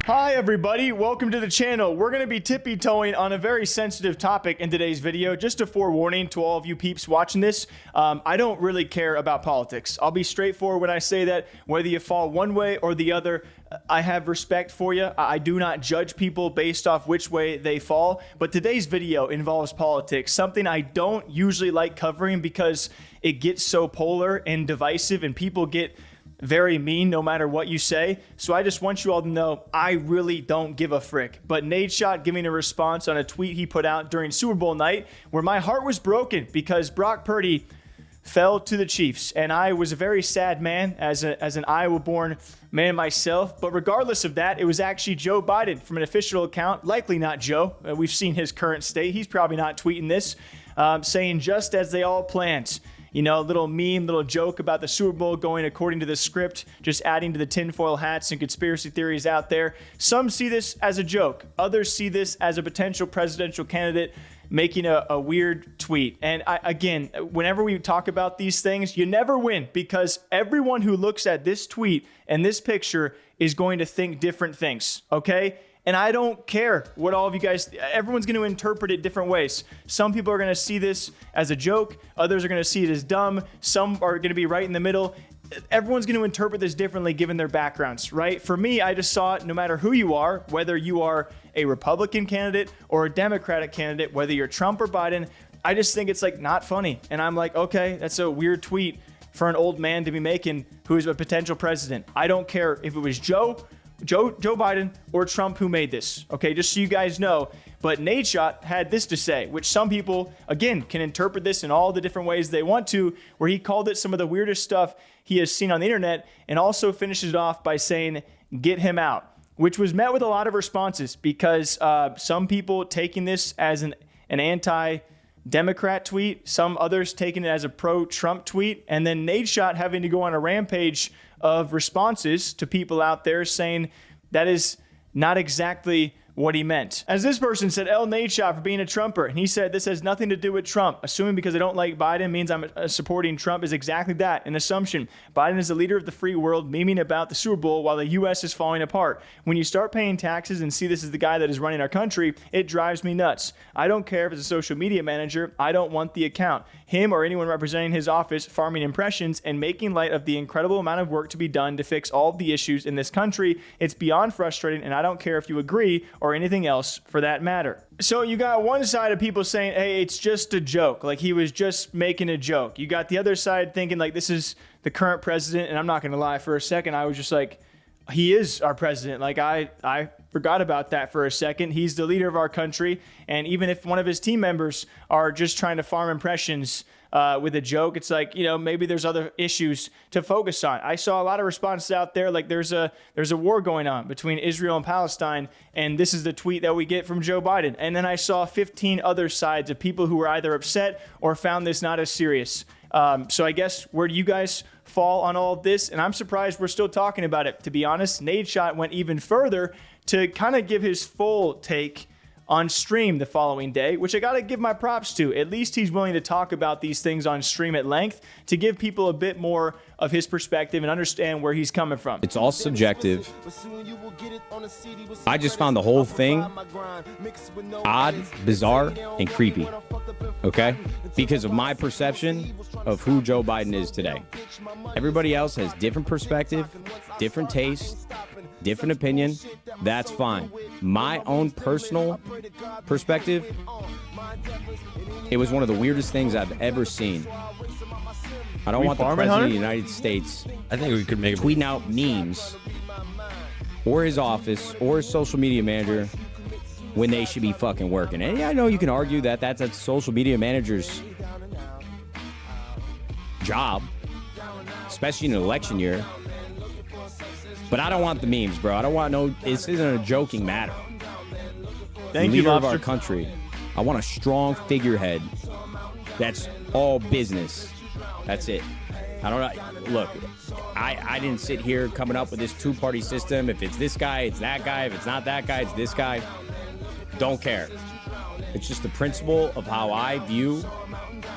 Hi everybody, welcome to the channel. We're going to be tippy-toeing on a very sensitive topic in today's video. Just a forewarning to all of you peeps watching this, I don't really care about politics. I'll be straightforward when I say that. Whether you fall one way or the other, I have respect for you. I do not judge people based off which way they fall, but today's video involves politics, something I don't usually like covering because it gets so polar and divisive and people get very mean no matter what you say. So I just want you all to know I really don't give a frick. But Nadeshot giving a response on a tweet he put out during Super Bowl night where my heart was broken because Brock Purdy fell to the Chiefs. And I was a very sad man as an Iowa-born man myself. But regardless of that, it was actually Joe Biden from an official account, likely not Joe. We've seen his current state. He's probably not tweeting this, saying just as they all planned. You know, little meme, little joke about the Super Bowl going according to the script, just adding to the tinfoil hats and conspiracy theories out there. Some see this as a joke. Others see this as a potential presidential candidate making a weird tweet. And again, whenever we talk about these things, you never win because everyone who looks at this tweet and this picture is going to think different things, okay? And I don't care what all of you guys, everyone's going to interpret it different ways. Some people are going to see this as a joke. Others are going to see it as dumb. Some are going to be right in the middle. Everyone's going to interpret this differently given their backgrounds, right? For me, I just saw it no matter who you are, whether you are a Republican candidate or a Democratic candidate, whether you're Trump or Biden, I just think it's like not funny. And I'm like, okay, that's a weird tweet for an old man to be making who is a potential president. I don't care if it was Joe Biden or Trump who made this, okay, just so you guys know. But Nadeshot had this to say, which some people, again, can interpret this in all the different ways they want to, where he called it some of the weirdest stuff he has seen on the internet, and also finishes it off by saying, get him out, which was met with a lot of responses because some people taking this as an anti-Democrat tweet, some others taking it as a pro-Trump tweet, and then Nadeshot having to go on a rampage of responses to people out there saying that is not exactly what he meant. As this person said, L Nadeshot for being a Trumper, and he said this has nothing to do with Trump. Assuming because I don't like Biden means I'm supporting Trump is exactly that, an assumption. Biden is the leader of the free world, memeing about the Super Bowl while the U.S. is falling apart. When you start paying taxes and see this is the guy that is running our country, it drives me nuts. I don't care if it's a social media manager. I don't want the account. Him or anyone representing his office farming impressions and making light of the incredible amount of work to be done to fix all of the issues in this country. It's beyond frustrating, and I don't care if you agree or anything else for that matter. So you got one side of people saying, hey, it's just a joke. Like he was just making a joke. You got the other side thinking like this is the current president. And I'm not going to lie, for a second, I was just like, he is our president. Like I forgot about that for a second. He's the leader of our country. And even if one of his team members are just trying to farm impressions with a joke, it's like, you know, maybe there's other issues to focus on. I saw a lot of responses out there like there's a war going on between Israel and Palestine, and this is the tweet that we get from Joe Biden. And then I saw 15 other sides of people who were either upset or found this not as serious. So I guess where do you guys fall on all of this? And I'm surprised we're still talking about it. To be honest, Nadeshot went even further to kind of give his full take on stream the following day, which I got to give my props to. At least he's willing to talk about these things on stream at length to give people a bit more of his perspective and understand where he's coming from. It's all subjective. I just found the whole thing odd, bizarre, and creepy, okay? Because of my perception of who Joe Biden is today. Everybody else has different perspective, different taste, different opinion. That's fine. My own personal perspective, it was one of the weirdest things I've ever seen. I don't want the president of the United States, I think we could make tweeting out memes or his office or his social media manager when they should be fucking working. And I know you can argue that that's a social media manager's job, especially in an election year. But I don't want the memes, bro. I don't want this isn't a joking matter. Thank you, leader of Lobster. our country. I want a strong figurehead. That's all business. That's it. I don't know. Look, I didn't sit here coming up with this two-party system. If it's this guy, it's that guy. If it's not that guy, it's this guy. Don't care. It's just the principle of how I view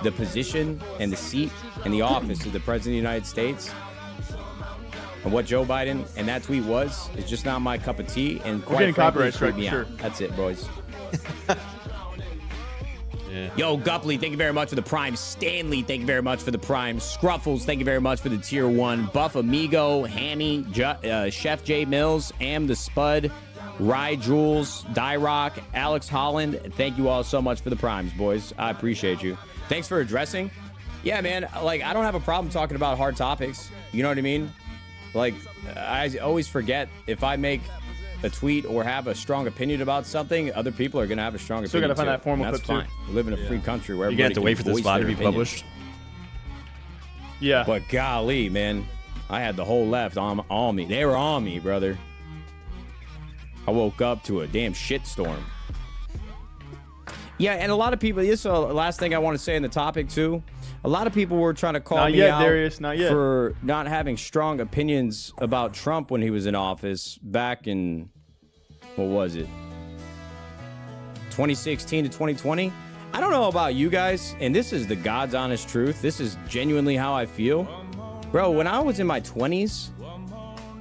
the position and the seat and the office of the President of the United States. And what Joe Biden and that tweet was is just not my cup of tea. And We're getting frankly, copyright strike for me sure. out. That's it, boys. Yeah. Yo, Gupley, thank you very much for the Prime. Stanley, thank you very much for the Prime. Scruffles, thank you very much for the Tier 1. Buff Amigo, Hammy, Chef J Mills, Am the Spud, Rye Jules, Dyrock, Alex Holland. Thank you all so much for the Primes, boys. I appreciate you. Thanks for addressing. Yeah, man, like, I don't have a problem talking about hard topics. You know what I mean? Like, I always forget if I make a tweet or have a strong opinion about something, other people are going to have a strong Still opinion gotta find too. that formal And that's clip, too. fine. We live in a free country where You have to wait for this VOD VOD to be published. Yeah. But golly, man, I had the whole left on me. They were on me, brother. I woke up to a damn shitstorm. Yeah, and a lot of people, this is the last thing I want to say in the topic, too. A lot of people were trying to call Not me yet, out Darius, not yet. for not having strong opinions about Trump when he was in office back in, what was it, 2016 to 2020? I don't know about you guys, and this is the God's honest truth. This is genuinely how I feel. Bro, when I was in my 20s,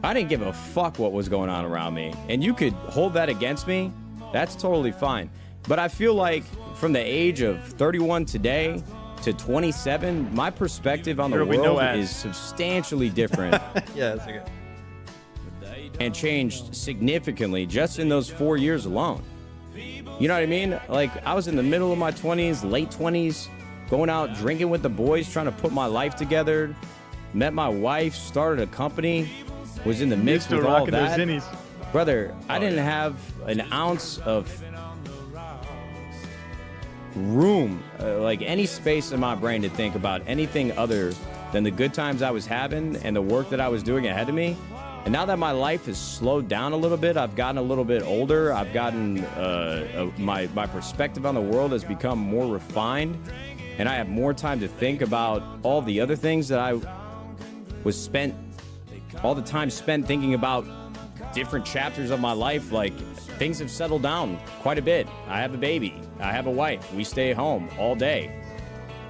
I didn't give a fuck what was going on around me. And you could hold that against me. That's totally fine. But I feel like from the age of 31 today to 27, my perspective on the There'll be no world ads. is substantially different Yeah, that's okay. and changed significantly just in those 4 years alone. You know what I mean? Like, I was in the middle of my 20s, late 20s, going out drinking with the boys, trying to put my life together. Met my wife, started a company, was in the mix Still with all rocking those that. zinnies. Brother, I didn't have an ounce of room, like any space in my brain to think about anything other than the good times I was having and the work that I was doing ahead of me. And now that my life has slowed down a little bit, I've gotten a little bit older. I've gotten my perspective on the world has become more refined, and I have more time to think about all the other things that I was spent, all the time spent thinking about different chapters of my life. Like, things have settled down quite a bit. I have a baby. I have a wife. We stay home all day.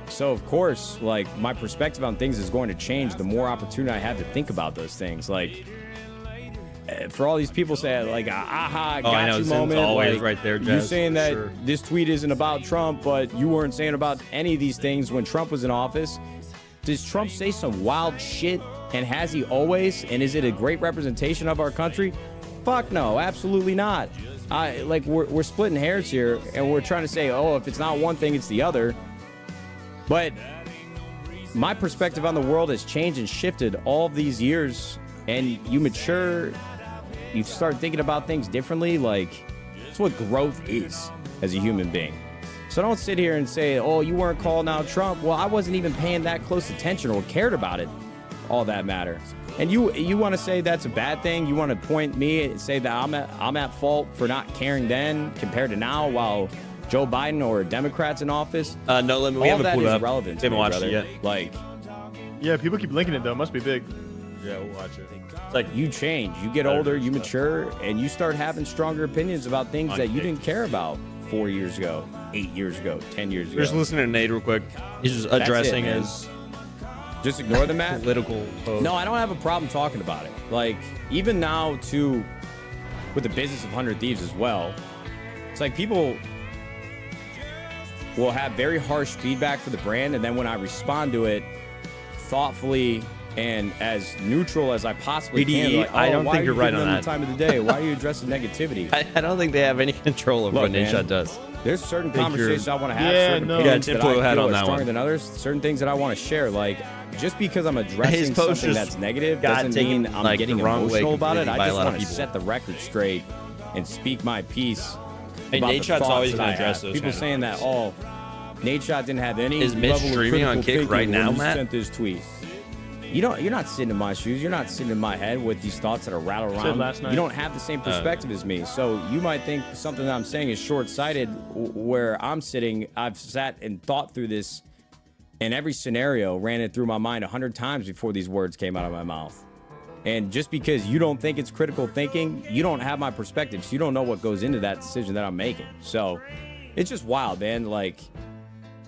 So, of course, like, my perspective on things is going to change the more opportunity I have to think about those things. Like, for all these people saying, like, aha, got I know, you Zin's moment. always like, right there, you Jazz, saying for that sure. this tweet isn't about Trump, but you weren't saying about any of these things when Trump was in office. Does Trump say some wild shit? And has he always? And is it a great representation of our country? Fuck no, absolutely not. We're splitting hairs here, and we're trying to say, oh, if it's not one thing, it's the other. But my perspective on the world has changed and shifted all of these years, and you mature, you start thinking about things differently. Like, that's what growth is as a human being. So don't sit here and say, oh, you weren't calling out Trump. Well, I wasn't even paying that close attention or cared about it, all that matter. And you want to say that's a bad thing? You want to point me and say that I'm at fault for not caring then compared to now while Joe Biden or Democrats in office? No limit. All We haven't that pulled is up. relevant to We haven't me, watched brother. it yet. Like, Yeah, people keep linking it though. Must be big. Yeah, we'll watch it. It's like you change, you get older, you mature, and you start having stronger opinions about things that you didn't care about 4 years ago, 8 years ago, 10 years ago. We're just listening to Nate real quick. He's just That's addressing it, man. his Just ignore the map. political post. No, I don't have a problem talking about it. Like, even now, too, with the business of 100 Thieves as well, it's like people will have very harsh feedback for the brand, and then when I respond to it thoughtfully and as neutral as I possibly can, BDE, like, oh, I don't why think are you're you right giving on them that. the time of the day? Why are you addressing negativity? I don't think they have any control over Look, what Nadeshot man, does. There's certain think you're- conversations I want to have, Yeah, certain no. opinions Yeah, that tinfoil I hat feel on are that stronger one. than others, certain things that I want to share. Like, just because I'm His addressing post something just that's negative got doesn't taken, mean I'm like, getting the wrong way emotional about it. completely I by a just lot of want to people. set the record straight and speak my piece. Hey, about the Nadeshot's thoughts always that gonna I address have. those People kind of saying that, oh, Nadeshot didn't have any Is Mitch level of streaming on critical Kick thinking right now, when he Matt? sent this tweet. You're not sitting in my shoes. You're not sitting in my head with these thoughts that are rattling Said around. last night. You don't have the same perspective as me. So you might think something that I'm saying is short-sighted. Where I'm sitting, I've sat and thought through this, and every scenario ran it through my mind 100 times before these words came out of my mouth. And just because you don't think it's critical thinking, you don't have my perspective. So you don't know what goes into that decision that I'm making. So it's just wild, man. Like,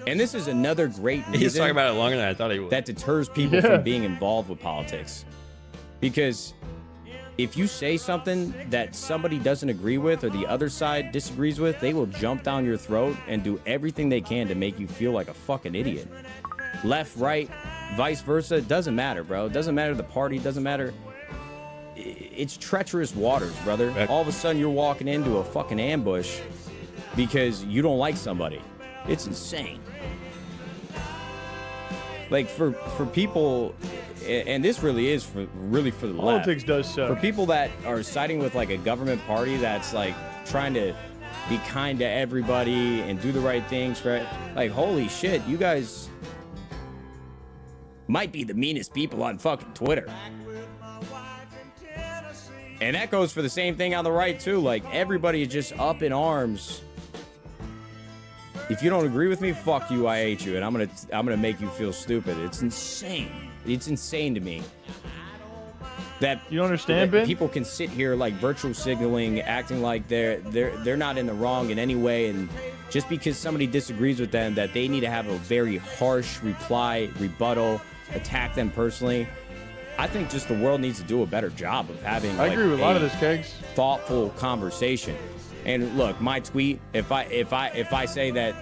and this is another great reason He's talking about it longer than I thought he would. that deters people from being involved with politics. Because if you say something that somebody doesn't agree with or the other side disagrees with, they will jump down your throat and do everything they can to make you feel like a fucking idiot. Left, right, vice versa, it doesn't matter, bro. It doesn't matter the party, it doesn't matter. It's treacherous waters, brother. All of a sudden you're walking into a fucking ambush because you don't like somebody. It's insane. Like for people, and this really is for the left. Politics does so. For people that are siding with like a government party that's like trying to be kind to everybody and do the right things, right? Like, holy shit, you guys might be the meanest people on fucking Twitter. And that goes for the same thing on the right too. Like, everybody is just up in arms. If you don't agree with me, fuck you, I hate you, and I'm gonna make you feel stupid. It's insane. It's insane to me that you don't understand, Ben? People can sit here like virtual signaling, acting like they're not in the wrong in any way, and just because somebody disagrees with them, that they need to have a very harsh reply, rebuttal, attack them personally. I think just the world needs to do a better job of having. I agree with a lot of this, Kegs. Thoughtful conversation. And look, my tweet, if I say that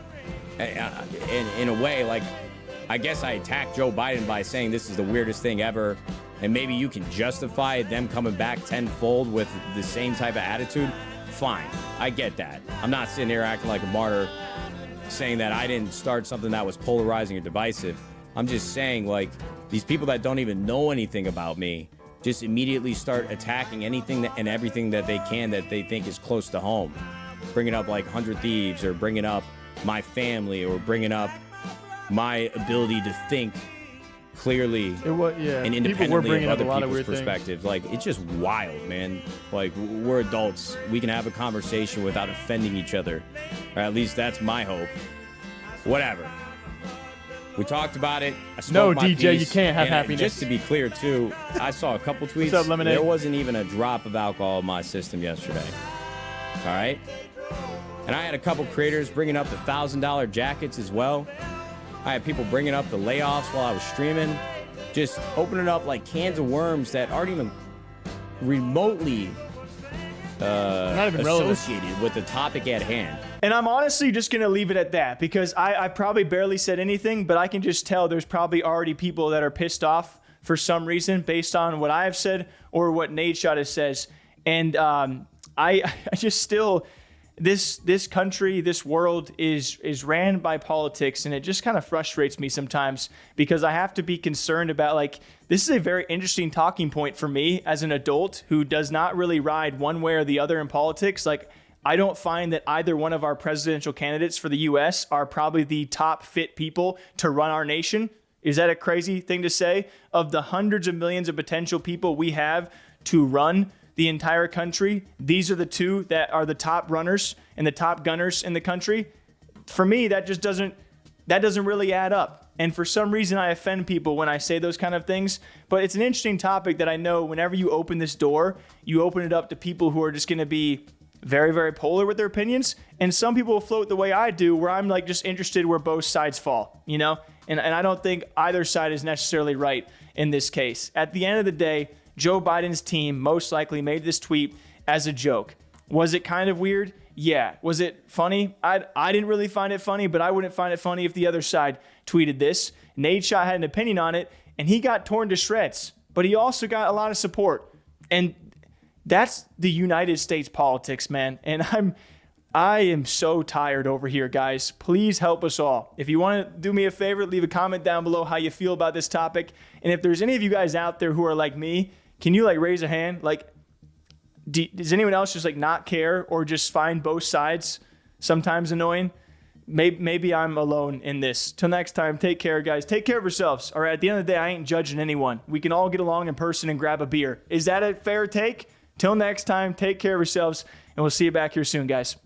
in a way, like, I guess I attacked Joe Biden by saying this is the weirdest thing ever, and maybe you can justify them coming back tenfold with the same type of attitude, fine. I get that. I'm not sitting here acting like a martyr saying that I didn't start something that was polarizing or divisive. I'm just saying, like, these people that don't even know anything about me just immediately start attacking anything and everything that they can that they think is close to home. Bringing up like 100 Thieves, or bringing up my family, or bringing up my ability to think clearly and independently of other people's perspectives. Like, it's just wild, man. Like, we're adults. We can have a conversation without offending each other. Or at least that's my hope. Whatever. We talked about it. No, DJ, you can't have happiness. Just to be clear, too, I saw a couple tweets. What's up, Lemonade? There wasn't even a drop of alcohol in my system yesterday. All right? And I had a couple creators bringing up the $1,000 jackets as well. I had people bringing up the layoffs while I was streaming. Just opening up like cans of worms that aren't even remotely not even associated with the topic at hand. And I'm honestly just going to leave it at that, because I probably barely said anything, but I can just tell there's probably already people that are pissed off for some reason based on what I've said or what Nadeshot says. And I just still, this country, this world is ran by politics, and it just kind of frustrates me sometimes, because I have to be concerned about, like, this is a very interesting talking point for me as an adult who does not really ride one way or the other in politics. Like, I don't find that either one of our presidential candidates for the U.S. are probably the top fit people to run our nation. Is that a crazy thing to say? Of the hundreds of millions of potential people we have to run the entire country, these are the two that are the top runners and the top gunners in the country. For me, that just doesn't really add up. And for some reason, I offend people when I say those kind of things. But it's an interesting topic that I know whenever you open this door, you open it up to people who are just going to be very, very polar with their opinions. And some people will float the way I do, where I'm like just interested where both sides fall, you know? And I don't think either side is necessarily right in this case. At the end of the day, Joe Biden's team most likely made this tweet as a joke. Was it kind of weird? Yeah. Was it funny? I didn't really find it funny, but I wouldn't find it funny if the other side tweeted this. Nadeshot had an opinion on it, and he got torn to shreds. But he also got a lot of support. And that's the United States politics, man. And I am so tired over here, guys. Please help us all. If you want to do me a favor, leave a comment down below how you feel about this topic. And if there's any of you guys out there who are like me, can you like raise a hand? Like, does anyone else just like not care or just find both sides sometimes annoying? Maybe I'm alone in this. Till next time, take care, guys. Take care of yourselves. All right, at the end of the day, I ain't judging anyone. We can all get along in person and grab a beer. Is that a fair take? Till next time, take care of yourselves, and we'll see you back here soon, guys.